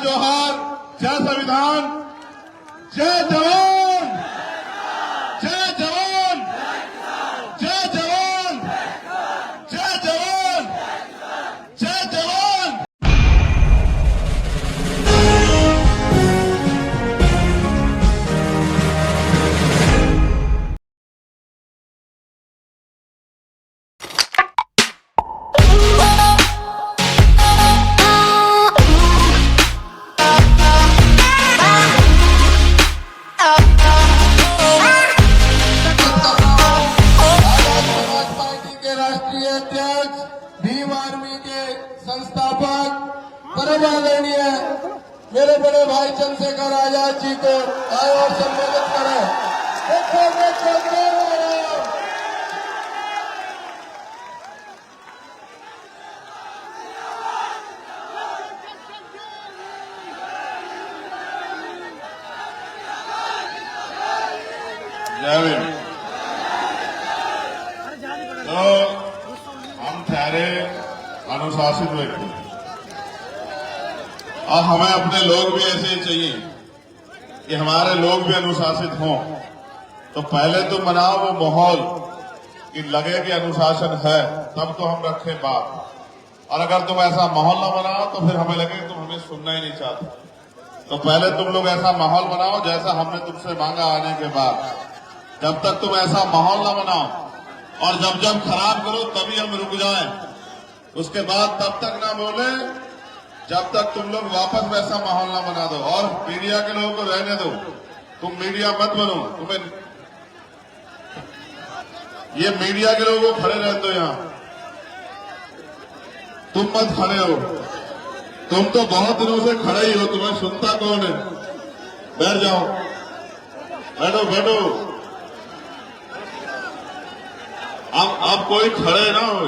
जोहार, जय संविधान, जय जवान, जय जवान, जय जवान, जय जवान, जय जवान। राष्ट्रीय अध्यक्ष, भीम आर्मी के संस्थापक, परम आदरणीय मेरे बड़े भाई चंद्रशेखर आजाद जी को आए और संबोधित करें। देखो देखो जय भीम। तो हम ठहरे अनुशासित व्यक्ति और हमें अपने लोग भी ऐसे ही चाहिए कि हमारे लोग भी अनुशासित हों। तो पहले तो बनाओ वो माहौल कि लगे कि अनुशासन है, तब तो हम रखें बात। और अगर तुम ऐसा माहौल ना बनाओ तो फिर हमें लगे तुम हमें सुनना ही नहीं चाहते। तो पहले तुम लोग ऐसा माहौल बनाओ जैसा हमने तुमसे मांगा आने के बाद। जब तक तुम ऐसा माहौल ना बनाओ और जब जब खराब करो तभी हम रुक जाएं, उसके बाद तब तक ना बोले जब तक तुम लोग वापस वैसा माहौल ना बना दो। और मीडिया के लोगों को रहने दो, तुम मीडिया मत बनो। तुम्हें ये मीडिया के लोगों को खड़े रहने दो, यहां तुम मत खड़े हो। तुम तो बहुत दिनों से खड़े ही हो, तुम्हें सुनता कौन है? बैठ जाओ, बैठो बैठो। अब कोई खड़े ना हो।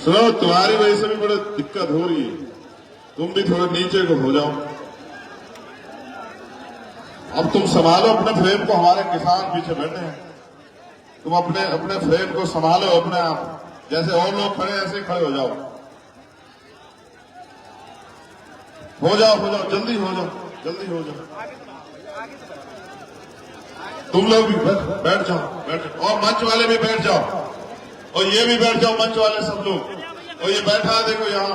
सुनो, तुम्हारी वजह से भी बड़ी दिक्कत हो रही है, तुम भी थोड़े नीचे को हो जाओ। अब तुम संभालो अपने फ्रेम को, हमारे किसान पीछे बैठे हैं। तुम अपने अपने फ्रेम को संभालो अपने आप, जैसे और लोग खड़े ऐसे खड़े हो जाओ। हो जाओ, जल्दी हो जाओ, जल्दी हो जाओ। तुम लोग भी बैठ जाओ, और मंच वाले भी बैठ जाओ, और ये भी बैठ जाओ, मंच वाले सब लोग। और ये बैठा है देखो यहाँ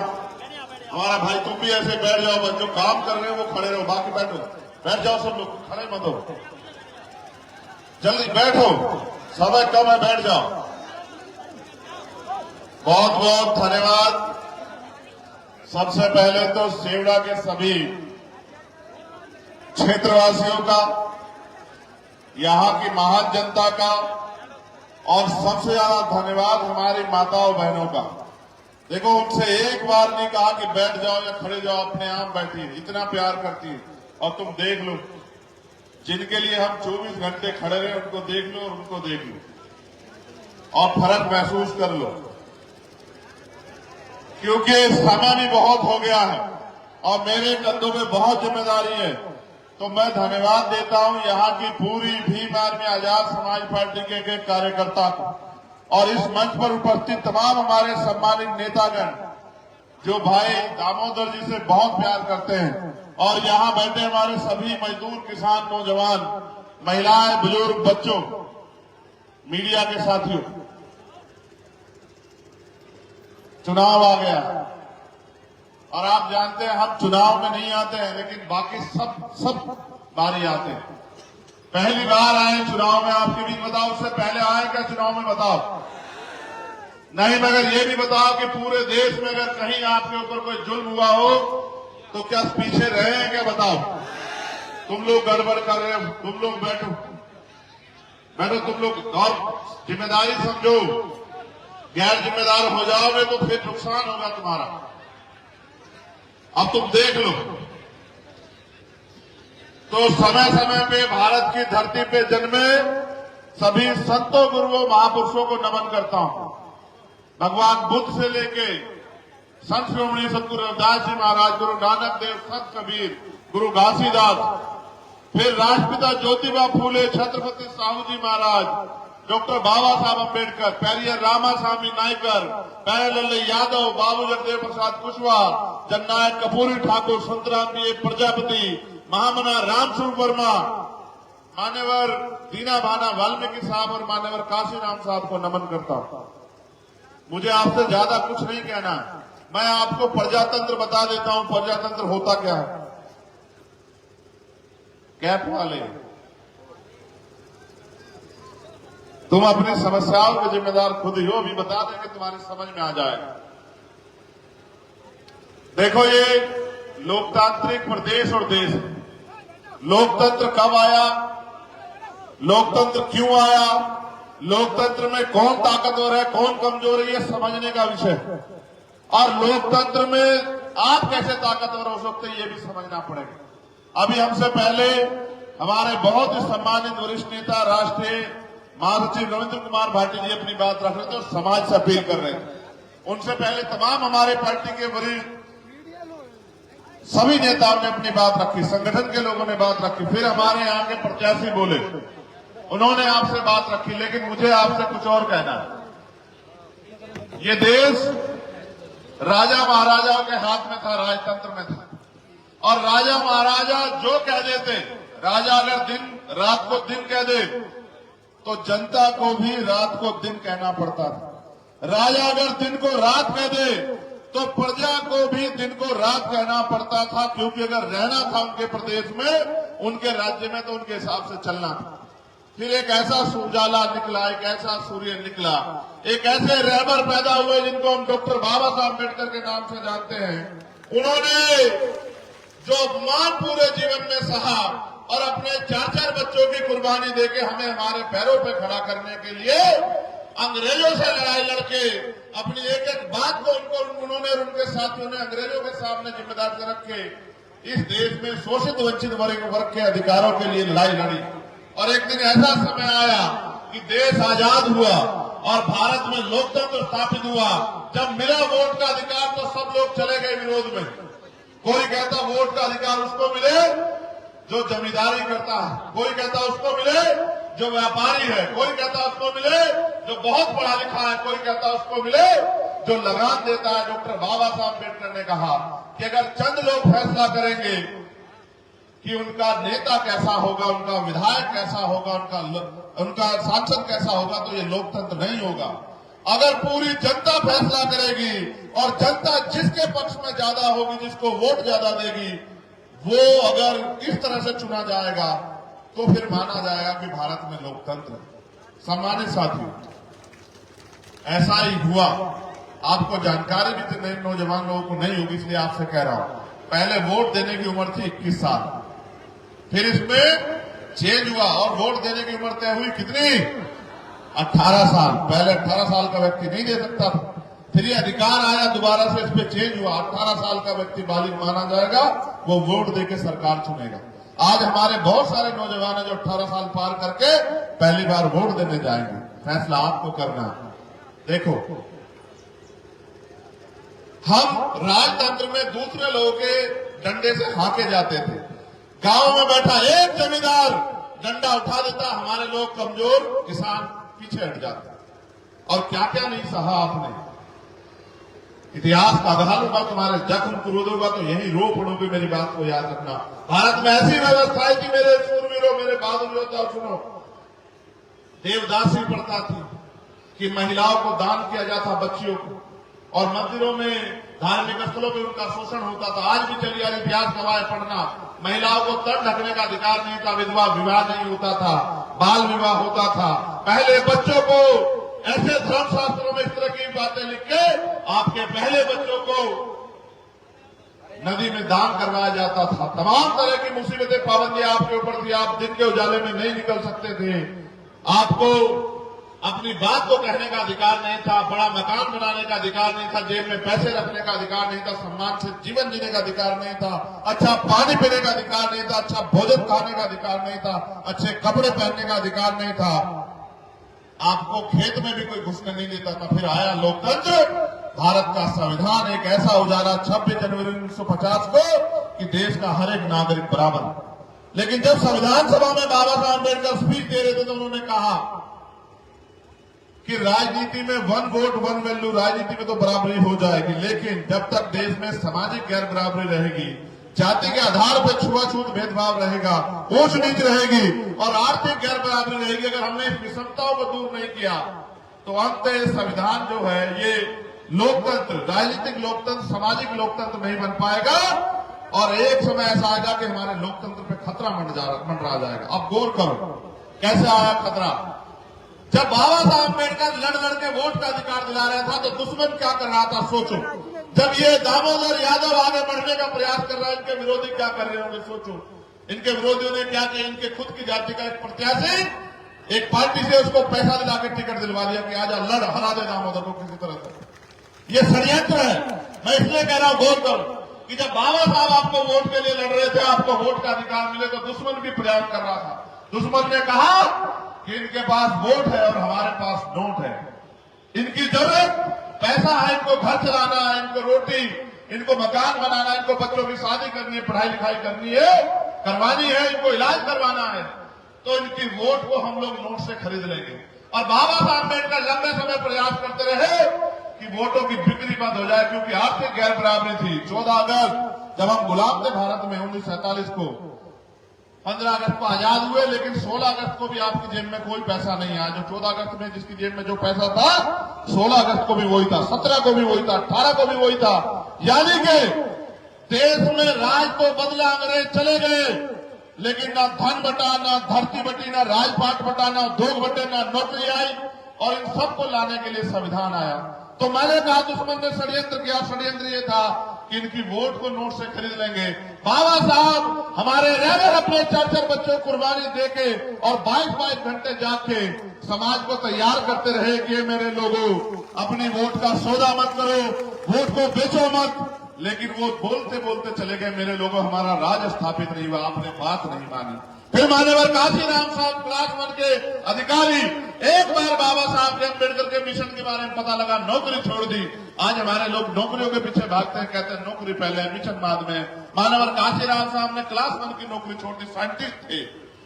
हमारा भाई, तुम भी ऐसे बैठ जाओ। जो काम कर रहे हो वो खड़े रहो, बाकी बैठो, बैठ जाओ सब लोग, खड़े मत हो। जल्दी बैठो, समय कम है, बैठ जाओ। बहुत बहुत धन्यवाद। सबसे पहले तो सेवड़ा के सभी क्षेत्रवासियों का, यहाँ की महान जनता का, और सबसे ज्यादा धन्यवाद हमारी माताओं बहनों का। देखो, उनसे एक बार नहीं कहा कि बैठ जाओ या खड़े जाओ, अपने आप बैठी है, इतना प्यार करती है। और तुम देख लो, जिनके लिए हम 24 घंटे खड़े रहे, उनको देख लो और उनको देख लो और फर्क महसूस कर लो। क्योंकि समय भी बहुत हो गया है और मेरे कंधों में बहुत जिम्मेदारी है। तो मैं धन्यवाद देता हूं यहाँ की पूरी भीम आर्मी आजाद समाज पार्टी के एक कार्यकर्ता को, और इस मंच पर उपस्थित तमाम हमारे सम्मानित नेतागण जो भाई दामोदर जी से बहुत प्यार करते हैं, और यहाँ बैठे हमारे सभी मजदूर, किसान, नौजवान, महिलाएं, बुजुर्ग, बच्चों, मीडिया के साथियों। चुनाव आ गया और आप जानते हैं हम चुनाव में नहीं आते हैं, लेकिन बाकी सब बारी आते हैं। पहली बार आए चुनाव में, आपके भी बताओ, उससे पहले आए क्या चुनाव में? बताओ नहीं, मगर ये भी बताओ कि पूरे देश में अगर कहीं आपके ऊपर कोई जुल्म हुआ हो तो क्या पीछे रहे हैं क्या? बताओ। तुम लोग गड़बड़ कर रहे हो, तुम लोग बैठो, तुम लोग और जिम्मेदारी समझो। गैर जिम्मेदार हो जाओगे तो फिर नुकसान होगा तुम्हारा। अब तुम देख लो, तो समय समय पे भारत की धरती पे जन्मे सभी संतों, गुरुओं, महापुरुषों को नमन करता हूं। भगवान बुद्ध से लेके संत शिरोमणि सतगुरु रविदास जी महाराज, गुरु नानक देव, संत कबीर, गुरु घासीदास, फिर राष्ट्रपिता ज्योतिबा फूले, छत्रपति साहू जी महाराज, डॉक्टर बाबा साहब अम्बेडकर, पेरियर रामास्वामी नायकर, प्यारेलाल यादव, बाबू जगदेव प्रसाद कुशवाहा, जननायक कपूरी ठाकुर, संतराम बी प्रजापति, महामना रामस्वरूप वर्मा, मान्यवर दीना भाना वाल्मीकि साहब और मान्यवर काशीराम साहब को नमन करता हूं। मुझे आपसे ज्यादा कुछ नहीं कहना, मैं आपको प्रजातंत्र बता देता हूं। प्रजातंत्र होता क्या है? कैप वाले, तुम अपनी समस्याओं के जिम्मेदार खुद ही हो, अभी बता देंगे, तुम्हारी समझ में आ जाएगा। देखो, ये लोकतांत्रिक प्रदेश और देश है। लोकतंत्र कब आया, लोकतंत्र क्यों आया, लोकतंत्र में कौन ताकतवर है, कौन कमजोर है, ये समझने का विषय है। और लोकतंत्र में आप कैसे ताकतवर हो सकते हैं, ये भी समझना पड़ेगा। अभी हमसे पहले हमारे बहुत ही सम्मानित वरिष्ठ नेता राष्ट्रीय महासचिव रविंद्र कुमार भाटी जी अपनी बात रख रहे थे और समाज से अपील कर रहे थे। उनसे पहले तमाम हमारे पार्टी के वरिष्ठ सभी नेताओं ने अपनी बात रखी, संगठन के लोगों ने बात रखी, फिर हमारे यहाँ के प्रत्याशी बोले, उन्होंने आपसे बात रखी। लेकिन मुझे आपसे कुछ और कहना है। ये देश राजा महाराजाओं के हाथ में था, राजतंत्र में था, और राजा महाराजा जो कह देते, राजा अगर दिन रात को दिन कह दे तो जनता को भी रात को दिन कहना पड़ता था। राजा अगर दिन को रात कह दे तो प्रजा को भी दिन को रात कहना पड़ता था, क्योंकि अगर रहना था उनके प्रदेश में, उनके राज्य में, तो उनके हिसाब से चलना था। फिर एक ऐसा उजाला निकला, एक ऐसा सूर्य निकला, एक ऐसे रहबर पैदा हुए जिनको हम डॉक्टर बाबा साहब अम्बेडकर के नाम से जानते हैं। उन्होंने जो अपमान पूरे जीवन में सहा और अपने 4-4 बच्चों की कुर्बानी देके हमें हमारे पैरों पे खड़ा करने के लिए अंग्रेजों से लड़ाई लड़के अपनी एक एक बात को उन्होंने और उनके साथियों ने अंग्रेजों के सामने जिम्मेदार से रखे इस देश में शोषित वंचित वर्ग के अधिकारों के लिए लड़ाई लड़ी। और एक दिन ऐसा समय आया कि देश आजाद हुआ और भारत में लोकतंत्र स्थापित हुआ। जब मिला वोट का अधिकार तो सब लोग चले गए विरोध में। कोई कहता वोट का अधिकार उसको मिले जो जमींदारी करता है, कोई कहता उसको मिले जो व्यापारी है, कोई कहता उसको मिले जो बहुत पढ़ा लिखा है, कोई कहता उसको मिले जो लगान देता है। डॉक्टर बाबा साहब अम्बेडकर ने कहा कि अगर चंद लोग फैसला करेंगे कि उनका नेता कैसा होगा, उनका विधायक कैसा होगा, उनका सांसद कैसा होगा, तो ये लोकतंत्र नहीं होगा। अगर पूरी जनता फैसला करेगी और जनता जिसके पक्ष में ज्यादा होगी, जिसको वोट ज्यादा देगी, वो अगर इस तरह से चुना जाएगा तो फिर माना जाएगा कि भारत में लोकतंत्र। सम्मानित साथियों, ऐसा ही हुआ। आपको जानकारी भी तो नए नौजवान लोगों को नहीं होगी, इसलिए आपसे कह रहा हूं। पहले वोट देने की उम्र थी 21 साल, फिर इसमें चेंज हुआ और वोट देने की उम्र तय हुई कितनी? 18 साल। पहले 18 साल का व्यक्ति नहीं दे सकता था, फिर ये अधिकार आया, दोबारा से इस पे चेंज हुआ। 18 साल का व्यक्ति बालिग माना जाएगा, वो वोट देके सरकार चुनेगा। आज हमारे बहुत सारे नौजवान हैं जो 18 साल पार करके पहली बार वोट देने जाएंगे। फैसला आपको करना है। देखो, हम राजतंत्र में दूसरे लोगों के डंडे से हाके जाते थे। गांव में बैठा एक जमींदार डंडा उठा देता, हमारे लोग कमजोर किसान पीछे हट जाते। और क्या क्या नहीं सहा आपने। इतिहास का आधार होगा, तुम्हारे जख्म क्रोध होगा तो यही रो पड़ोगे। मेरी बात को याद रखना। भारत में ऐसी व्यवस्था है कि मेरे सूरवीरों, मेरे बहादुर योद्धा, सुनो, देवदासी प्रथा थी कि महिलाओं को दान किया जाता, बच्चियों को, और मंदिरों में धार्मिक स्थलों पर उनका शोषण होता था। आज भी चलिए इतिहास गवाह पढ़ना। महिलाओं को तन ढकने का अधिकार नहीं था, विधवा विवाह नहीं होता था, बाल विवाह होता था। पहले बच्चों को ऐसे धर्मशास्त्रों में इस तरह की बातें लिख के आपके पहले बच्चों को नदी में दान करवाया जाता था। तमाम तरह की मुसीबतें, पाबंदियां आपके ऊपर थी। आप दिन के उजाले में नहीं निकल सकते थे। आपको अपनी बात को कहने का अधिकार नहीं था, बड़ा मकान बनाने का अधिकार नहीं था, जेब में पैसे रखने का अधिकार नहीं था, सम्मान से जीवन जीने का अधिकार नहीं था, अच्छा पानी पीने का अधिकार नहीं था, अच्छा भोजन खाने का अधिकार नहीं था, अच्छे कपड़े पहनने का अधिकार नहीं था। आपको खेत में भी कोई घुसने नहीं देता था। फिर आया लोकतंत्र, भारत का संविधान, एक ऐसा उजाला 26 जनवरी 1950 को कि देश का हर एक नागरिक बराबर। लेकिन जब संविधान सभा में बाबा साहब अम्बेडकर स्पीच दे रहे थे तो उन्होंने कहा कि राजनीति में वन वोट वन वैल्यू, राजनीति में तो बराबरी हो जाएगी, लेकिन जब तक देश में सामाजिक गैर बराबरी रहेगी, जाति के आधार पर छुआछूत भेदभाव रहेगा, ऊंच नीच रहेगी और आर्थिक गैर बराबरी रहेगी, अगर हमने इस विषमताओं को दूर नहीं किया तो अंततः संविधान जो है ये लोकतंत्र, राजनीतिक लोकतंत्र, सामाजिक लोकतंत्र नहीं बन पाएगा और एक समय ऐसा आएगा कि हमारे लोकतंत्र पे खतरा मंडरा जाएगा। अब गौर करो कैसे आया खतरा। जब बाबा साहब अम्बेडकर लड़ के वोट का अधिकार दिला रहा था तो दुश्मन क्या कर रहा था, सोचो। जब ये दामोदर यादव आगे बढ़ने का प्रयास कर रहा है, इनके विरोधी क्या कर रहे होंगे, सोचो। इनके विरोधियों ने क्या किया, इनके खुद की जाति का एक प्रत्याशी एक पार्टी से उसको पैसा दिला के टिकट दिलवा दिया कि आजा लड़, हरा दे दामोदर को किसी तरह से। ये षड्यंत्र है। मैं इसलिए कह रहा हूं, गौर करो कि जब बाबा साहब आपको वोट के लिए लड़ रहे थे, आपको वोट का अधिकार मिले तो दुश्मन भी प्रयास कर रहा था। दुश्मन ने कहा कि इनके पास वोट है और हमारे पास नोट है, इनकी जरूरत पैसा है, इनको घर चलाना है, इनको रोटी, इनको मकान बनाना है, इनको बच्चों की शादी करनी है, पढ़ाई लिखाई करनी है, करवानी है, इनको इलाज करवाना है, तो इनकी वोट को हम लोग नोट से खरीद लेंगे। और बाबा साहब अम्बेडकर लंबे समय प्रयास करते रहे कि वोटों की बिक्री बंद हो जाए, क्योंकि आर्थिक गैर बराबरी थी। 14 अगस्त जब हम गुलाम थे भारत में 1947 को, 15 अगस्त को आजाद हुए, लेकिन 16 अगस्त को भी आपकी जेब में कोई पैसा नहीं आया। जो 14 अगस्त में जिसकी जेब में जो पैसा था, 16 अगस्त को भी वही था, 17 को भी वही था, 18 को भी वही था। यानी कि देश में राज तो बदला, अंग्रेज चले गए, लेकिन ना धन बटा, ना धरती बटी, ना राजपाट बटा, ना उद्योग बटे, ना नौकरी आई, और इन सबको लाने के लिए संविधान आया। तो मैंने कहा दुश्मन ने षड्यंत्र किया। षड्यंत्र ये था कि इनकी वोट को नोट से खरीद लेंगे। बाबा साहब हमारे रह गए अपने 4 बच्चों को कुर्बानी देके और 22 घंटे जाके समाज को तैयार करते रहे कि मेरे लोगों, अपनी वोट का सौदा मत करो, वोट को बेचो मत। लेकिन वो बोलते बोलते चले गए, मेरे लोगों हमारा राज स्थापित नहीं हुआ, आपने बात नहीं मानी। फिर मान्यवर काशीराम साहब क्लास 1 के अधिकारी, एक बार बाबा साहब के अम्बेडकर के मिशन के बारे में पता लगा, नौकरी छोड़ दी। आज हमारे लोग नौकरियों के पीछे भागते हैं, कहते हैं नौकरी पहले, मिशन बाद में। मान्यवर काशीराम साहब ने क्लास 1 की नौकरी छोड़ दी, साइंटिस्ट थे,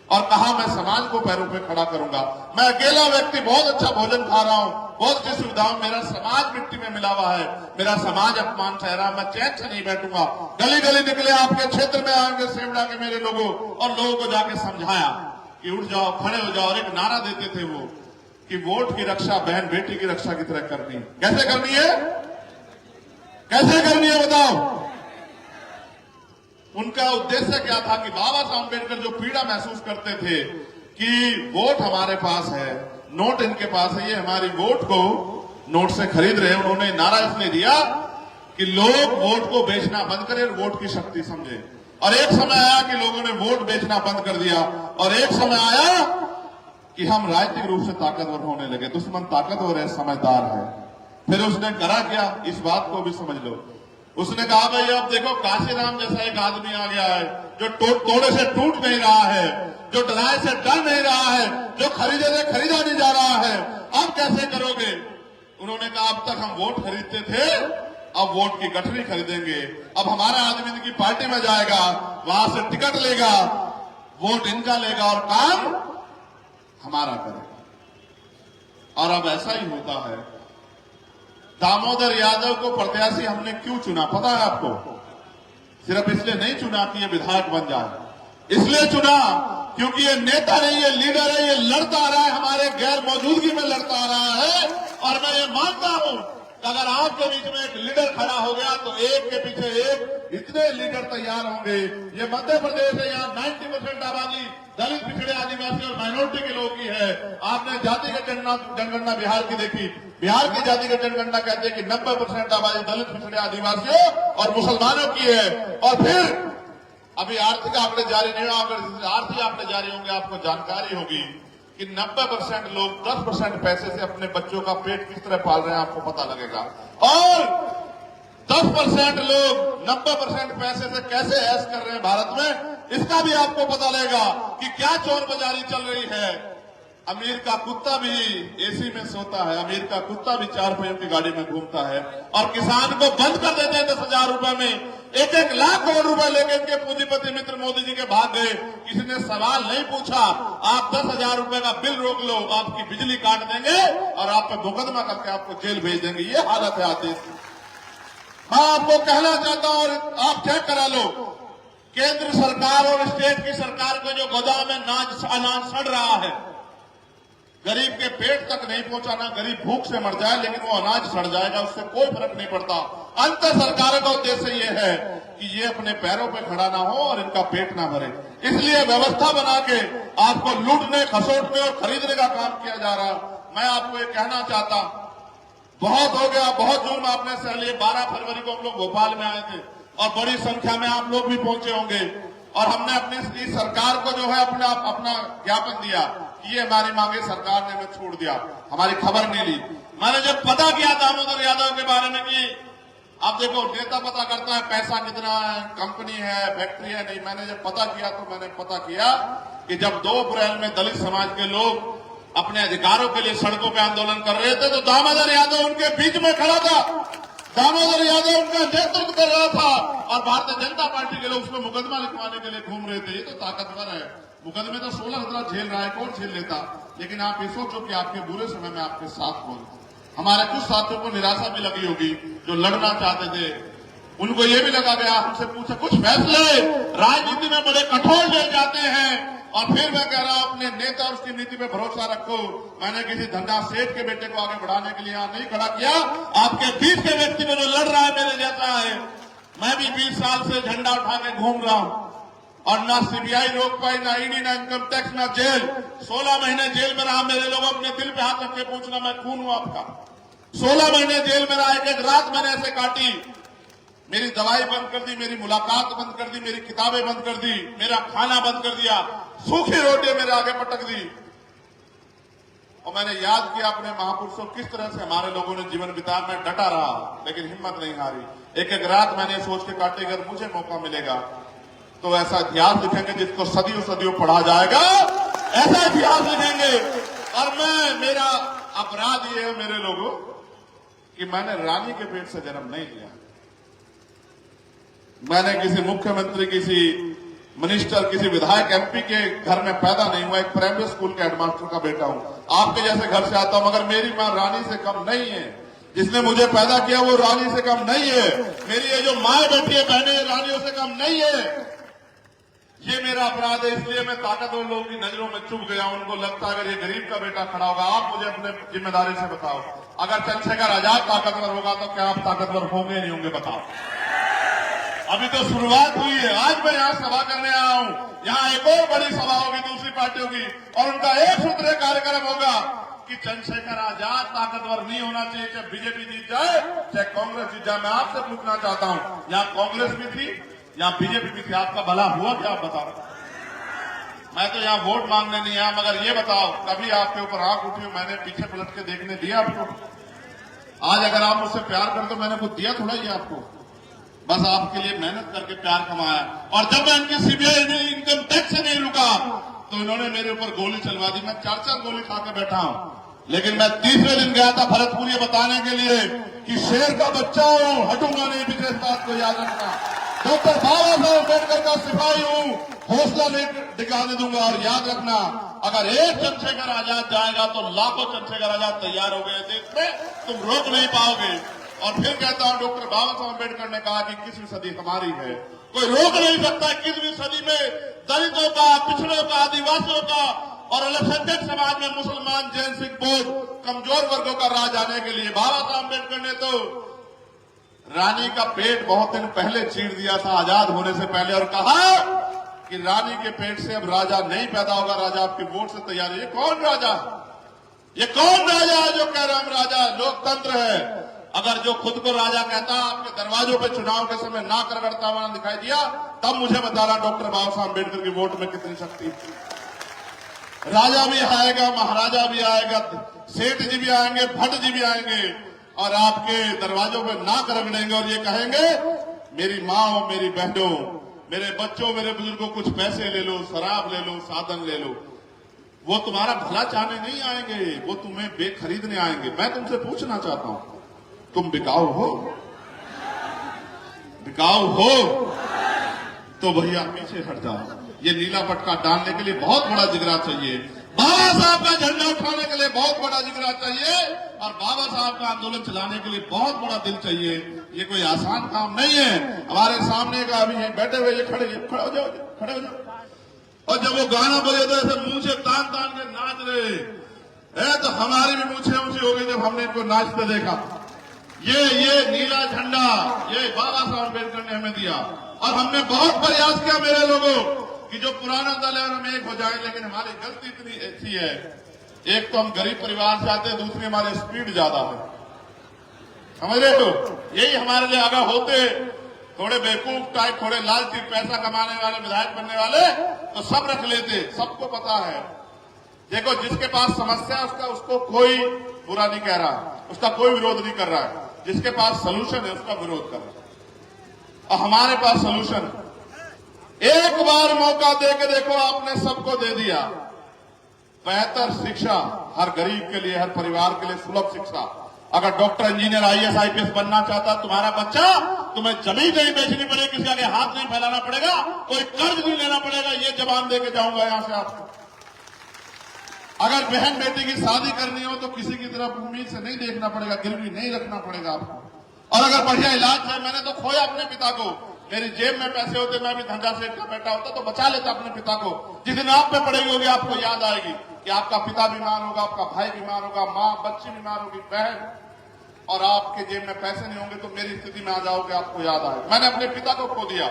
और कहा मैं समाज को पैरों पे खड़ा करूंगा। मैं अकेला व्यक्ति बहुत अच्छा भोजन खा रहा हूं, बहुत सी सुविधाओं, मेरा समाज मिट्टी में मिला हुआ है, मेरा समाज अपमान सह रहा, मैं चैन से नहीं बैठूंगा। गली गली निकले, आपके क्षेत्र में आएंगे सेवड़ा के मेरे लोगों, और लोगों को जाके समझाया कि उठ जाओ, खड़े हो जाओ। और एक नारा देते थे वो कि वोट की रक्षा बहन बेटी की रक्षा की तरह करनी है। कैसे करनी है, कैसे करनी है बताओ। उनका उद्देश्य क्या था कि बाबा साहब अम्बेडकर जो पीड़ा महसूस करते थे कि वोट हमारे पास है, नोट इनके पास है, ये हमारी वोट को नोट से खरीद रहे हैं। उन्होंने नारा इसलिए दिया कि लोग वोट को बेचना बंद करें और वोट की शक्ति समझे। और एक समय आया कि लोगों ने वोट बेचना बंद कर दिया, और एक समय आया कि हम राजनीतिक रूप से ताकतवर होने लगे। दुश्मन ताकतवर है, समझदार है। फिर उसने करा क्या, इस बात को भी समझ लो। उसने कहा भाई अब देखो काशीराम जैसा एक आदमी आ गया है जो तोड़े से टूट नहीं रहा है, जो डराए से डर नहीं रहा है, जो खरीदे से खरीदा नहीं जा रहा है, अब कैसे करोगे। उन्होंने कहा अब तक हम वोट खरीदते थे, अब वोट की गठरी खरीदेंगे। अब हमारा आदमी इनकी पार्टी में जाएगा, वहां से टिकट लेगा, वोट इनका लेगा और काम हमारा करेगा। और अब ऐसा ही होता है। दामोदर यादव को प्रत्याशी हमने क्यों चुना पता है आपको? सिर्फ इसलिए नहीं चुना कि ये विधायक बन जाए, इसलिए चुना क्योंकि ये नेता नहीं, ये लीडर है, ये लड़ता आ रहा है, हमारे गैर मौजूदगी में लड़ता आ रहा है। और मैं ये मानता हूं कि अगर आपके बीच में एक लीडर खड़ा हो गया तो एक के पीछे एक इतने लीडर तैयार होंगे। ये मध्य प्रदेश है, यहाँ 90% आबादी दलित, पिछड़े, आदिवासी और माइनॉरिटी के लोग की है। आपने जातिगत जनगणना बिहार की देखी, बिहार की जातिगत जनगणना कहते हैं कि 90% आबादी दलित, पिछड़े, आदिवासियों और मुसलमानों की है। और फिर अभी आर्थिक आंकड़े जारी नहीं हुआ, अगर आर्थिक आंकड़े जारी होंगे आपको जानकारी होगी कि 90% लोग 10% पैसे से अपने बच्चों का पेट किस तरह पाल रहे हैं, आपको पता लगेगा। और 10% लोग 90% पैसे से कैसे ऐश कर रहे हैं भारत में, इसका भी आपको पता लगेगा कि क्या चोर बाजारी चल रही है। अमीर का कुत्ता भी एसी में सोता है, अमीर का कुत्ता भी 4 पहियों की गाड़ी में घूमता है, और किसान को बंद कर देते हैं 10,000 रुपए में। 1-1 लाख करोड़ रुपए लेके इनके पूंजीपति मित्र मोदी जी के भाग गए। किसी ने सवाल नहीं पूछा। आप 10,000 रुपए का बिल रोक लो, आपकी बिजली काट देंगे और आप पे मुकदमा करके आपको जेल भेज देंगे। ये हालत है आज देश की। मैं आपको कहना चाहता हूं, और आप चेक करा लो, केंद्र सरकार और स्टेट की सरकार को जो गोदाम में अनाज सड़ रहा है, गरीब के पेट तक नहीं पहुंचा, ना गरीब भूख से मर जाए, लेकिन वो अनाज सड़ जाएगा, उससे कोई फर्क नहीं पड़ता। अंत सरकारों का उद्देश्य ये है कि ये अपने पैरों पे खड़ा ना हो और इनका पेट ना भरे, इसलिए व्यवस्था बना के आपको लूटने, खसोटने और खरीदने का काम किया जा रहा। मैं आपको ये कहना चाहता, बहुत हो गया, बहुत जुल्म आपने सह लिए। 12 फरवरी को हम लोग भोपाल में आए थे और बड़ी संख्या में आप लोग भी पहुंचे होंगे, और हमने अपनी इस सरकार को जो है अपना ज्ञापन दिया कि ये हमारी मांगे सरकार ने हमें छोड़ दिया, हमारी खबर नहीं ली। मैंने जब पता किया दामोदर यादव के बारे में कि अब देखो नेता पता करता है पैसा कितना है, कंपनी है, फैक्ट्री है, नहीं, मैंने जब पता किया तो मैंने पता किया कि जब 2 अप्रैल में दलित समाज के लोग अपने अधिकारों के लिए सड़कों पे आंदोलन कर रहे थे तो दामोदर यादव उनके बीच में खड़ा था। दामोदर यादव उनका नेतृत्व कर रहा था और भारतीय जनता पार्टी के लोग उसमें मुकदमा लिखवाने के लिए घूम रहे थे। ये तो ताकतवर है, मुकदमे तो 16-17 झेल रहा है, कौन झेल लेता। लेकिन आप ये सोचो कि आपके बुरे समय में आपके साथ कौन। हमारे कुछ साथियों को निराशा भी लगी होगी जो लड़ना चाहते थे, उनको ये भी लगा गया, हमसे पूछे कुछ फैसले राजनीति में बड़े कठोर ले जाते हैं। और फिर मैं कह रहा हूं, अपने नेता और उसकी नीति पे भरोसा रखो। मैंने किसी धंधा सेठ के बेटे को आगे बढ़ाने के लिए यहां नहीं खड़ा किया। आपके बीच के व्यक्ति में जो लड़ रहा है मेरे जैसा है, मैं भी 20 साल से झंडा उठा के घूम रहा हूं और ना सीबीआई रोक पाई, ना ईडी, ना इनकम टैक्स, ना जेल। 16 महीने जेल में रहा। मेरे लोग अपने दिल पे हाथ रख के पूछना, मैं खून हूं आपका। 16 महीने जेल में रहा, एक रात मैंने ऐसे काटी, मेरी दवाई बंद कर दी, मेरी मुलाकात बंद कर दी, मेरी किताबें बंद कर दी, मेरा खाना बंद कर दिया, सूखी रोटी मेरे आगे पटक दी। और मैंने याद किया अपने महापुरुषों किस तरह से हमारे लोगों ने जीवन बिताया। मैं डटा रहा लेकिन हिम्मत नहीं हारी। एक रात मैंने सोच के काटी, अगर मुझे मौका मिलेगा तो ऐसा इतिहास लिखेंगे जिसको सदियों सदियों पढ़ा जाएगा, ऐसा इतिहास लिखेंगे। और मेरा अपराध ये है मेरे लोगों कि मैंने रानी के पेट से जन्म नहीं लिया। मैंने किसी मुख्यमंत्री, किसी मिनिस्टर, किसी विधायक, एमपी के घर में पैदा नहीं हुआ। एक प्राइमरी स्कूल के हेडमास्टर का बेटा हूं, आपके जैसे घर से आता हूं, मगर मेरी मां रानी से कम नहीं है। जिसने मुझे पैदा किया वो रानी से कम नहीं है। मेरी ये जो माँ बैठी है, बहनें, रानियों से कम नहीं है। ये मेरा अपराध है, इसलिए मैं ताकतवर लोगों की नजरों में चुभ गया। उनको लगता है अगर ये गरीब का बेटा खड़ा होगा। आप मुझे अपने जिम्मेदारी से बताओ, अगर चंद्रशेखर आजाद ताकतवर होगा तो क्या आप ताकतवर होंगे नहीं होंगे? बताओ। अभी तो शुरुआत हुई है। आज मैं यहाँ सभा करने आया हूँ, यहाँ एक और बड़ी सभा होगी दूसरी पार्टियों की, और उनका एक सूत्रीय कार्यक्रम होगा कि चंद्रशेखर आजाद ताकतवर नहीं होना चाहिए, चाहे बीजेपी जीत जाए, चाहे कांग्रेस जीत जाए। मैं आपसे पूछना चाहता हूँ, यहाँ कांग्रेस भी थी, यहाँ बीजेपी भी थी, आपका भला हुआ क्या? आप बताओ। मैं तो यहाँ वोट मांगने नहीं आया, मगर ये बताओ कभी आपके ऊपर आंख उठी, मैंने पीछे पलट के देखने दिया आपको? आज अगर आप मुझसे प्यार करते तो मैंने कुछ दिया थोड़ा ही आपको, बस आपके लिए मेहनत करके प्यार कमाया। और जब मैं इनकी सीबीआई इनकम टैक्स से नहीं रुका तो इन्होंने मेरे ऊपर गोली चलवा दी। मैं 4-4 गोली खा के बैठा हूं, लेकिन मैं तीसरे दिन गया था भरतपुर ये बताने के लिए कि शेर का बच्चा हूं, हटूंगा नहीं। विशेष बात को याद रखना, डॉक्टर बाबा साहब अम्बेडकर का सिपाही हूं, हौसला नहीं दिखाने दूंगा। और याद रखना, अगर एक चंद्रशेखर आजाद जाएगा तो लाखों चंद्रशेखर आजाद तैयार हो गए देश में, तुम रोक नहीं पाओगे। और फिर कहता हूं, डॉक्टर बाबा साहब अम्बेडकर ने कहा कि 21वीं सदी हमारी है, कोई रोक नहीं सकता 21वीं सदी में दलितों का, पिछड़ों का, आदिवासियों का और अल्पसंख्यक समाज में मुसलमान, जैन, सिख, बौद्ध, कमजोर वर्गों का राज आने के लिए। बाबा साहब अम्बेडकर ने तो रानी का पेट बहुत दिन पहले चीर दिया था, आजाद होने से पहले, और कहा कि रानी के पेट से अब राजा नहीं पैदा होगा, राजा आपके वोट से तैयार है। ये कौन राजा? ये कौन राजा है जो कह रहा हम राजा? लोकतंत्र है। अगर जो खुद को राजा कहता आपके दरवाजों पे चुनाव के समय ना करगड़ता हुआ दिखाई दिया, तब मुझे बताना डॉक्टर बाबा साहब अम्बेडकर की वोट में कितनी शक्ति थी। राजा भी आएगा, महाराजा भी आएगा, सेठ जी भी आएंगे, भट्ट जी भी आएंगे और आपके दरवाजों पे ना करगड़ेंगे और ये कहेंगे मेरी माँ हो, मेरी बहनों, मेरे बच्चों, मेरे बुजुर्गों, कुछ पैसे ले लो, शराब ले लो, साधन ले लो। वो तुम्हारा भला चाहने नहीं आएंगे, वो तुम्हें बेखरीदने आएंगे। मैं तुमसे पूछना चाहता हूं, तुम बिकाऊ हो? टिकाऊ हो तो भैया पीछे हट जाओ। ये नीला पटका डालने के लिए बहुत बड़ा जिगरा चाहिए, बाबा साहब का झंडा उठाने के लिए बहुत बड़ा जिगरा चाहिए, और बाबा साहब का आंदोलन चलाने के लिए बहुत बड़ा दिल चाहिए। ये कोई आसान काम नहीं है। हमारे सामने का अभी ये बैठे हुए, ये खड़े हो जाओ, खड़े हो जाओ। और जब वो गाना बोले तो ऐसे मुंह से तान तान के नाच रहे है, तो हमारी भी मूछें ऊंची हो गई जब हमने इनको नाचते देखा। ये नीला झंडा ये बाबा साहब अम्बेडकर ने हमें दिया, और हमने बहुत प्रयास किया मेरे लोगों कि जो पुराना दल है हम एक हो जाए, लेकिन हमारी गलती इतनी ऐसी है, एक तो हम गरीब परिवार से आते हैं, दूसरी हमारे स्पीड ज्यादा है, समझ रहे हो। यही हमारे लिए अगर होते थोड़े बेवकूफ टाइप, थोड़े लालची पैसा कमाने वाले विधायक बनने वाले, तो सब रख लेते। सबको पता है, देखो जिसके पास समस्या है उसको कोई बुरा नहीं कह रहा, उसका कोई विरोध नहीं कर रहा है, जिसके पास सोल्यूशन है उसका विरोध कर रहा है। और हमारे पास सोल्यूशन है। एक बार मौका दे के देखो, आपने सबको दे दिया बेहतर शिक्षा हर गरीब के लिए, हर परिवार के लिए सुलभ शिक्षा। अगर डॉक्टर, इंजीनियर, आईएएस, आईपीएस बनना चाहता तुम्हारा बच्चा, तुम्हें जमीन नहीं बेचनी पड़ेगी, किसी आगे हाथ नहीं फैलाना पड़ेगा, कोई कर्ज नहीं लेना पड़ेगा। ये जवाब दे के जाऊंगा यहां से आपको। अगर बहन बेटी की शादी करनी हो तो किसी की तरफ उम्मीद से नहीं देखना पड़ेगा, गिरवी नहीं रखना पड़ेगा आपको। और अगर बढ़िया इलाज है, मैंने तो खोया अपने पिता को, मेरी जेब में पैसे होते, मैं भी धंधा सेठ का बेटा होता तो बचा लेता अपने पिता को। जिस दिन आप पे पड़ेगी होगी, आपको याद आएगी कि आपका पिता बीमार होगा, आपका भाई बीमार होगा, माँ बच्ची बीमार होगी, बहन, और आपके जेब में पैसे नहीं होंगे तो मेरी स्थिति में आ जाओगे, आपको याद आएगा। मैंने अपने पिता को खो दिया,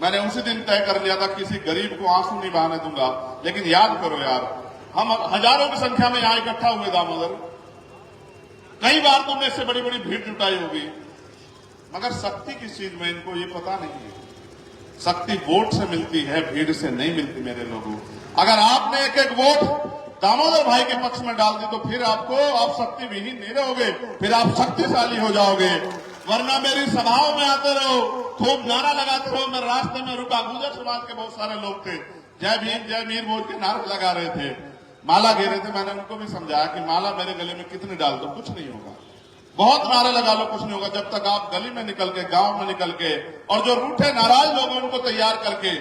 मैंने उसी दिन तय कर लिया था किसी गरीब को आंसू नहीं बहाने दूंगा। लेकिन याद करो यार, हम हजारों की संख्या में यहां इकट्ठा हुए दामोदर, कई बार तुमने इससे बड़ी बड़ी भीड़ जुटाई होगी, मगर शक्ति किस चीज में इनको ये पता नहीं है। शक्ति वोट से मिलती है, भीड़ से नहीं मिलती मेरे लोगों। अगर आपने एक एक वोट दामोदर भाई के पक्ष में डाल दी तो फिर आप शक्ति विहीन नहीं रहोगे, फिर आप शक्तिशाली हो जाओगे। वरना मेरी सभाओं में आते रहो, खूब नारा लगाते रहो। मैं रास्ते में रुका, गुजर समाज के बहुत सारे लोग थे, जय भीम जय मीर बोल के नारे लगा रहे थे, माला घेरे थे। मैंने उनको भी समझाया कि माला मेरे गले में कितनी डाल दो, कुछ नहीं होगा, बहुत नारे लगा लो, कुछ नहीं होगा, जब तक आप गली में निकल के, गांव में निकल के, और जो रूठे नाराज लोग हैं उनको तैयार करके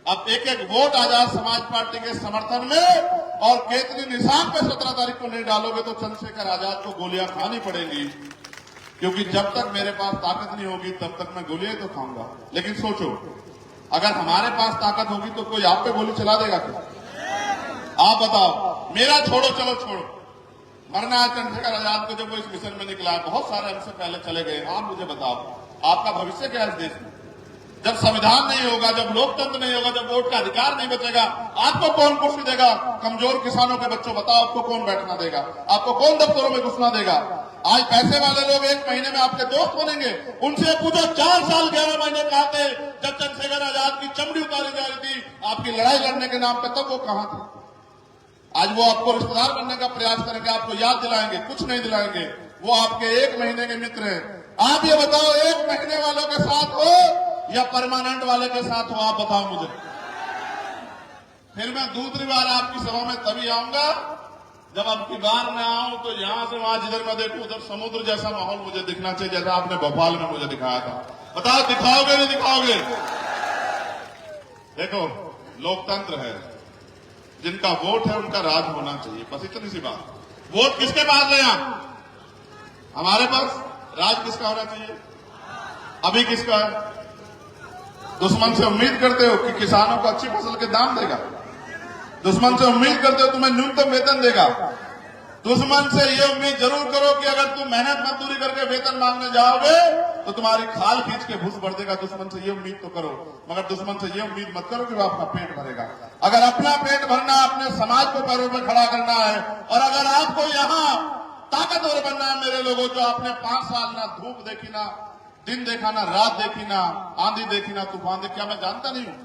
अब एक एक वोट आजाद समाज पार्टी के समर्थन में, और केतरी निशान पे 17 तारीख को नहीं डालोगे तो चंद्रशेखर आजाद को गोलियां खानी पड़ेगी। क्योंकि जब तक मेरे पास ताकत नहीं होगी तब तक मैं गोलियां तो खाऊंगा। लेकिन सोचो, अगर हमारे पास ताकत होगी तो कोई आप पे गोली चला देगा क्या? आप बताओ। मेरा छोड़ो, चलो छोड़ो, मरना है चंद्रशेखर आजाद को, जब वो इस मिशन में निकला है, बहुत सारे हमसे पहले चले गए। आप मुझे बताओ, आपका भविष्य क्या है इस देश में? जब संविधान नहीं होगा, जब लोकतंत्र नहीं होगा, जब वोट का अधिकार नहीं बचेगा, आपको कौन कुर्सी देगा? कमजोर किसानों के बच्चों, बताओ आपको कौन बैठना देगा? आपको कौन दफ्तरों में घुसना देगा? आज पैसे वाले लोग 1 महीने में आपके दोस्त बनेंगे। उनसे पूछो, 4 साल 11 महीने कहा थे जब चंद्रशेखर आजाद की चमड़ी उतारी जा रही थी आपकी लड़ाई लड़ने के नाम पर, तब वो कहां थे? आज वो आपको रिश्तेदार बनने का प्रयास करेंगे, आपको याद दिलाएंगे, कुछ नहीं दिलाएंगे। वो आपके 1 महीने के मित्र हैं। आप ये बताओ, 1 महीने वालों के साथ हो या परमानेंट वाले के साथ हो? आप बताओ मुझे। फिर मैं दूसरी बार आपकी सभा में तभी आऊंगा जब अब की बार मैं आऊं तो यहां से वहां जिधर मैं देखूं उधर समुद्र जैसा माहौल मुझे दिखना चाहिए, जैसा आपने भोपाल में मुझे दिखाया था। बताओ, दिखाओगे नहीं दिखाओगे? देखो, लोकतंत्र है, जिनका वोट है उनका राज होना चाहिए, बस इतनी सी बात। वोट किसके पास है? हमारे पास। राज किसका होना चाहिए? अभी किसका है? दुश्मन से उम्मीद करते हो कि किसानों को अच्छी फसल के दाम देगा? दुश्मन से उम्मीद करते हो तुम्हें न्यूनतम वेतन देगा? दुश्मन से ये उम्मीद जरूर करो कि अगर तुम मेहनत मजदूरी करके वेतन मांगने जाओगे तो तुम्हारी खाल खींच के घुस बढ़ देगा। दुश्मन से ये उम्मीद तो करो, मगर दुश्मन से ये उम्मीद मत करो कि वो आपका पेट भरेगा। अगर अपना पेट भरना, अपने समाज को पैरों पर खड़ा करना है, और अगर आपको यहाँ ताकतवर बनना है मेरे लोगों, जो आपने 5 साल ना धूप देखी, ना दिन देखा, ना रात देखी, ना आंधी देखी, ना तूफान देखी, क्या मैं जानता नहीं हूं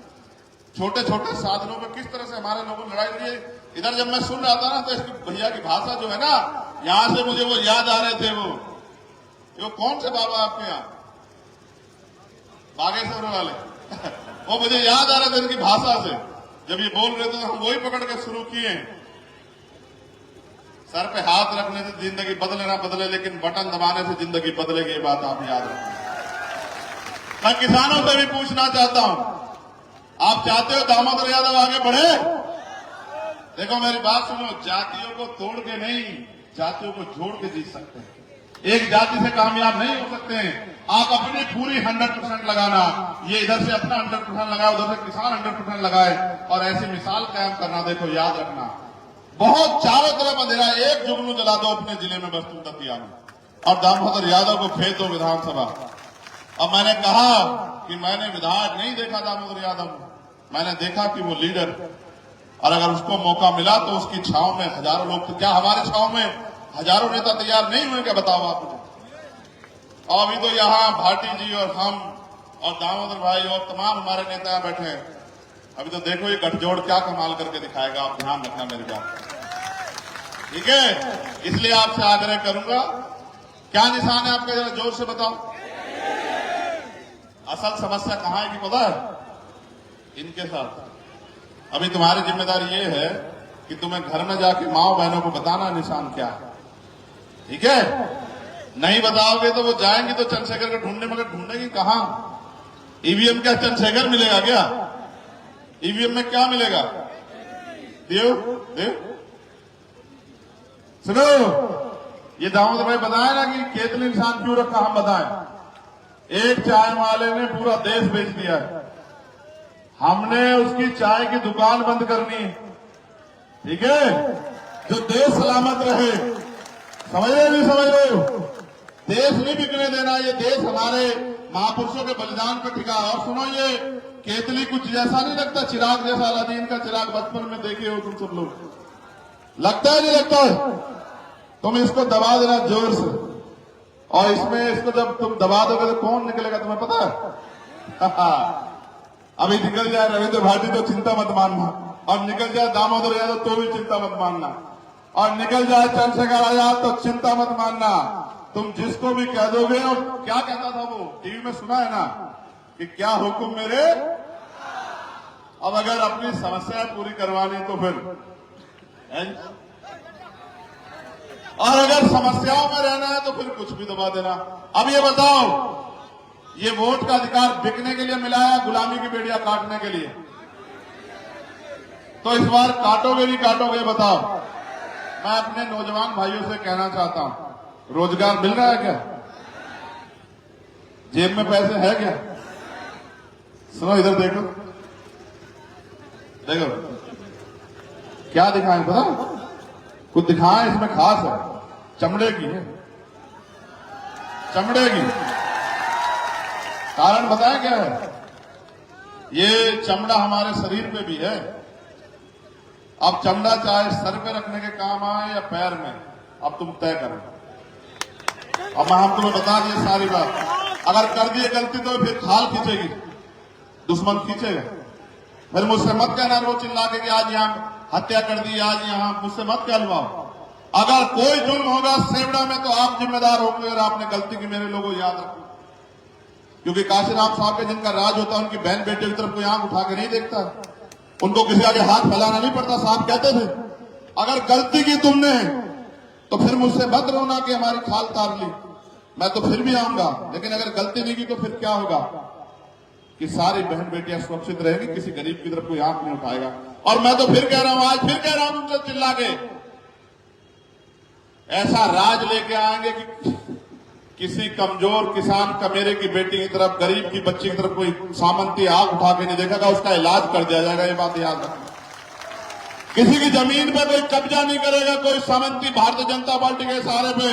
छोटे छोटे साधनों में किस तरह से हमारे लोगों ने लड़ाई लड़ी है। इधर जब मैं सुन रहा था ना तो इसकी भैया की भाषा जो है ना, यहां से मुझे वो याद आ रहे थे। वो कौन से बाबा आपके यहाँ, बागेश्वर वाले वो मुझे याद आ रहे थे इनकी भाषा से। जब ये बोल रहे थे तो हम वही पकड़ के शुरू किए। सर पे हाथ रखने से जिंदगी बदले ना बदले, लेकिन बटन दबाने से जिंदगी बदलेगी, ये बात आप याद रखें। मैं किसानों से भी पूछना चाहता हूं, आप चाहते हो दामोदर यादव आगे बढ़े? देखो मेरी बात सुनो, जातियों को तोड़ के नहीं, जातियों को जोड़ के जीत सकते हैं। एक जाति से कामयाब नहीं हो सकते हैं। आप अपनी पूरी 100% लगाना, ये इधर से अपना 100% लगाए, उधर से किसान 100% लगाए और ऐसी मिसाल कायम करना। देखो याद रखना, बहुत चारों तरफ अंधेरा, एक जुगनू जला दो अपने जिले में, बस तुम दतिया में, और दामोदर यादव को भेज दो विधानसभा। अब मैंने कहा कि मैंने विधायक नहीं देखा दामोदर यादव, मैंने देखा कि वो लीडर, और अगर उसको मौका मिला तो उसकी छाव में हजारों लोग, तो क्या हमारे छाव में हजारों नेता तैयार नहीं हुए? क्या बताओ आप मुझे? और अभी तो यहाँ भाटी जी और हम और दामोदर भाई और तमाम हमारे नेता यहाँ बैठे हैं। अभी तो देखो ये गठजोड़ क्या कमाल करके दिखाएगा, आप ध्यान रखना मेरी बात, ठीक है? इसलिए आपसे आग्रह करूंगा, क्या निशान है आपका, जरा जोर से बताओ। असल समस्या कहां है कि पता है? इनके साथ। अभी तुम्हारी जिम्मेदारी ये है कि तुम्हें घर में जाके माओ बहनों को बताना निशान क्या है, ठीक है? नहीं बताओगे तो वो जाएंगे तो चंद्रशेखर को ढूंढने, मगर ढूंढेंगे कहां? ईवीएम क्या चंद्रशेखर मिलेगा क्या? ईवीएम में क्या मिलेगा? देव देव सुनो, ये दामोदर भाई बताए ना कि केतली निशान क्यों रखा, हम बताएं। एक चाय वाले ने पूरा देश बेच दिया है, हमने उसकी चाय की दुकान बंद करनी है, ठीक है? जो देश सलामत रहे, समझ रहे नहीं समझ रहे हो? देश नहीं बिकने देना, ये देश हमारे महापुरुषों के बलिदान पर टिका। और सुनो, ये केतली कुछ जैसा नहीं लगता, चिराग जैसा, अलादीन का चिराग बचपन में देखे हो तुम सब लोग, लगता है नहीं लगता है? तुम इसको दबा देना जोर से, और इसमें इसको जब तुम दबा दोगे तो कौन निकलेगा तुम्हें पता है? अभी निकल जाए रविंद्र भाटी तो चिंता मत मानना, और निकल जाए दामोदर यादव तो भी चिंता मत मानना, और निकल जाए चंद्रशेखर आजाद तो चिंता मत मानना। तुम जिसको भी कह दोगे, और क्या कहता था वो, टीवी में सुना है ना कि क्या हुक्म मेरे। अब अगर अपनी समस्या पूरी करवानी तो फिर, और अगर समस्याओं में रहना है तो फिर कुछ भी दबा देना। अब ये बताओ, ये वोट का अधिकार बिकने के लिए मिला है, गुलामी की बेड़ियां काटने के लिए? तो इस बार काटोगे नहीं काटोगे, बताओ। मैं अपने नौजवान भाइयों से कहना चाहता हूं, रोजगार मिल रहा है क्या? जेब में पैसे है क्या? सुनो इधर देखो, देखो क्या दिखाएं पता? कुछ दिखाएं इसमें खास है, चमड़े की है, चमड़े की। कारण बताएं क्या है? ये चमड़ा हमारे शरीर पे भी है। अब चमड़ा चाहे सर पे रखने के काम आए या पैर में, अब तुम तय करो। अब हम तुम्हें बता दिए सारी बात, अगर कर दिए गलती तो फिर खाल खींचेगी, दुश्मन खींचेगा। फिर मुझसे मत कहना रोज चिल्ला के कि आज यहाँ हत्या कर दी, आज यहाँ, मुझसे मत कहलवाओ। अगर कोई जुल्म होगा सेवड़ा में तो आप जिम्मेदार होंगे, अगर आपने गलती की। मेरे लोगों याद रखो, क्योंकि काशीराम साहब के जिनका राज होता है, उनकी बहन बेटे की तरफ कोई आंख उठा के नहीं देखता, उनको किसी आगे हाथ फैलाना नहीं पड़ता। साहब कहते थे अगर गलती की तुमने तो फिर मुझसे मत रोना कि हमारी खाल तार ली, मैं तो फिर भी आऊंगा। लेकिन अगर गलती नहीं की तो फिर क्या होगा कि सारी बहन बेटियां सुरक्षित रहेंगी, किसी गरीब की तरफ कोई आंख नहीं उठाएगा। और मैं तो फिर कह रहा हूं, आज फिर कह रहा हूं तुमसे चिल्ला के, ऐसा राज लेके आएंगे कि किसी कमजोर किसान कमेरे की बेटी की तरफ, गरीब की बच्ची की तरफ कोई सामंती आग उठा के नहीं देखेगा, उसका इलाज कर दिया जाएगा। ये बात याद रखना। किसी की जमीन पे कोई कब्जा नहीं करेगा, कोई सामंती भारतीय जनता पार्टी के सहारे पे,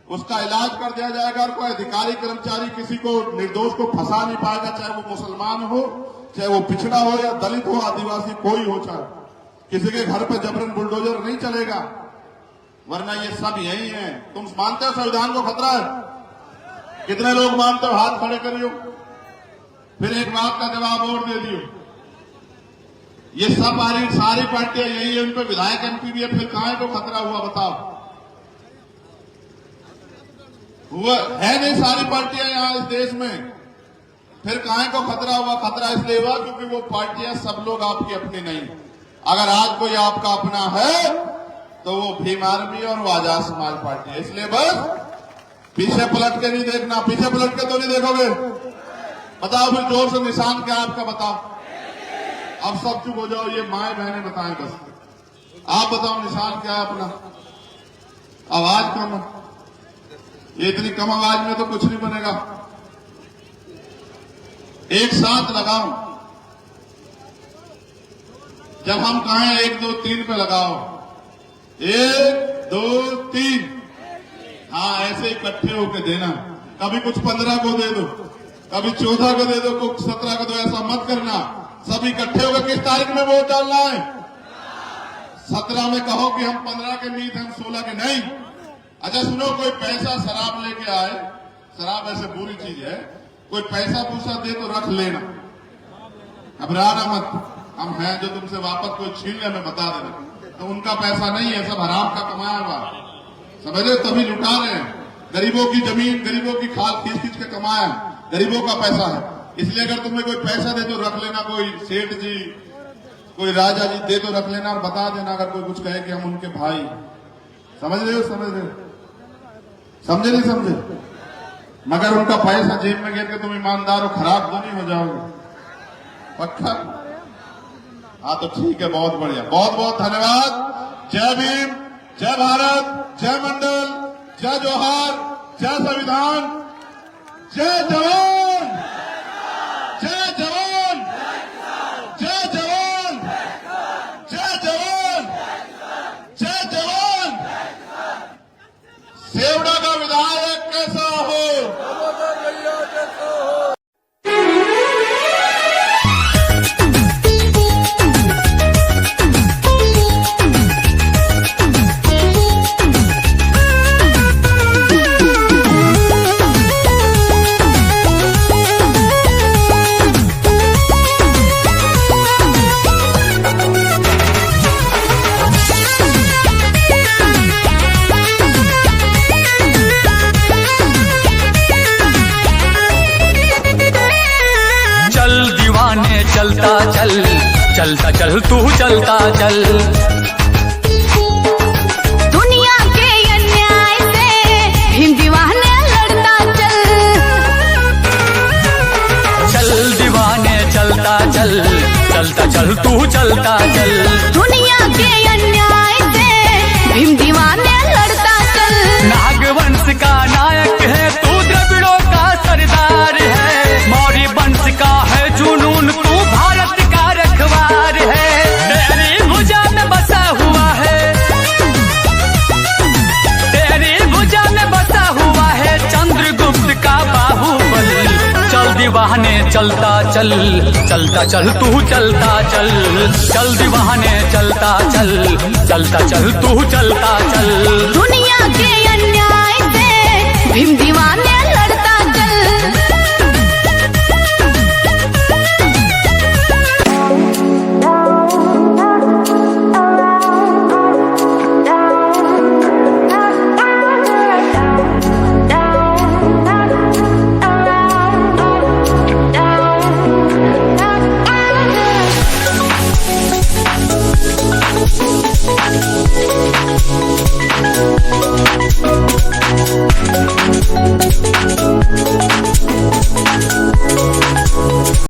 उसका इलाज कर दिया जाएगा। और कोई अधिकारी कर्मचारी किसी को, निर्दोष को फंसा नहीं पाएगा, चाहे वो मुसलमान हो, चाहे वो पिछड़ा हो या दलित हो, आदिवासी कोई हो, चाहे किसी के घर पे जबरन बुलडोजर नहीं चलेगा, वरना ये सब यही है। तुम मानते हो संविधान को खतरा है? कितने लोग मानते हो? हाथ खड़े करियो। फिर एक बात का जवाब और दे दियो, ये सब सारी पार्टियां यही है, उन पर विधायक एमपी भी है, फिर कहां को खतरा हुआ बताओ? हुआ है नहीं, सारी पार्टियां यहां इस देश में, फिर काहे को खतरा हुआ? खतरा इसलिए हुआ क्योंकि वो पार्टियां सब लोग आपकी अपनी नहीं। अगर आज कोई आपका अपना है तो वो भीम आर्मी और वो आजाद समाज पार्टी है। इसलिए बस पीछे पलट के नहीं देखना, पीछे पलट के तो नहीं देखोगे, बताओ फिर जोर से निशान क्या है आपका, बताओ। अब सब चुप हो जाओ, ये माए बहनें बताएं बस। आप बताओ निशान क्या है अपना। आवाज कम है, ये इतनी कम आवाज में तो कुछ नहीं बनेगा। एक साथ लगाओ, जब हम कहें 1 2 3 पे लगाओ। 1 2 3। हाँ, ऐसे इकट्ठे होके देना। कभी कुछ 15 को दे दो, कभी 14 को दे दो, कुछ 17 को दो, ऐसा मत करना। सब इकट्ठे होकर किस तारीख में वोट डालना है? 17 में कहो कि हम 15 के मीत हैं, हम 16 के नहीं। अच्छा सुनो, कोई पैसा शराब लेके आए, शराब ऐसे बुरी चीज है, कोई पैसा पूछा दे तो रख लेना, घबराना मत। हम हैं जो तुमसे वापस कोई छीन ले हमें बता देना, तो उनका पैसा नहीं है, सब हराम का कमाया हुआ, समझ रहे? तभी लुटा रहे हैं। गरीबों की जमीन, गरीबों की खाल खींच खींच के कमाया, गरीबों का पैसा है। इसलिए अगर तुम्हें कोई पैसा दे तो रख लेना, कोई सेठ जी, कोई राजा जी दे तो रख लेना, और बता देना अगर कोई कुछ कहे कि हम उनके भाई। समझ रहे हो? समझ रहे हो? समझे नहीं समझे? मगर उनका पैसा जेब में गिर के तुम ईमानदार हो, खराब तो नहीं हो जाओगे, पक्का? हाँ तो ठीक है, बहुत बढ़िया, बहुत बहुत धन्यवाद। जय भीम, जय भारत, जय मंडल, जय जोहार, जय संविधान, जय जवान, जय जवान, जय जवान, जय जवान, जय जवान। सेवड़ा का विधायक कैसा हो? चलता चल, चलता चल तू चलता चल। दुनिया के अन्याय से भीम दीवाने लड़ता चल। चल दीवाने चलता चल, चलता चल तू चलता चल। दुनिया के अन्याय से भीम दीवाने लड़ता चल। नागवंश का नायक है तू, द्रविड़ों का सरदार है। मौर्य वंश का है जुनून, तू भारत का रखवार है। तेरी भुजा में बसा हुआ है, तेरी भुजा में बसा हुआ है चंद्रगुप्त का बाहुबल। चल दीवाने चलता चल, चलता चल तू चलता चल। चल दीवाने चलता चल, चलता चल तू चलता चल। दुनिया के अन्याय से भीम दीवाने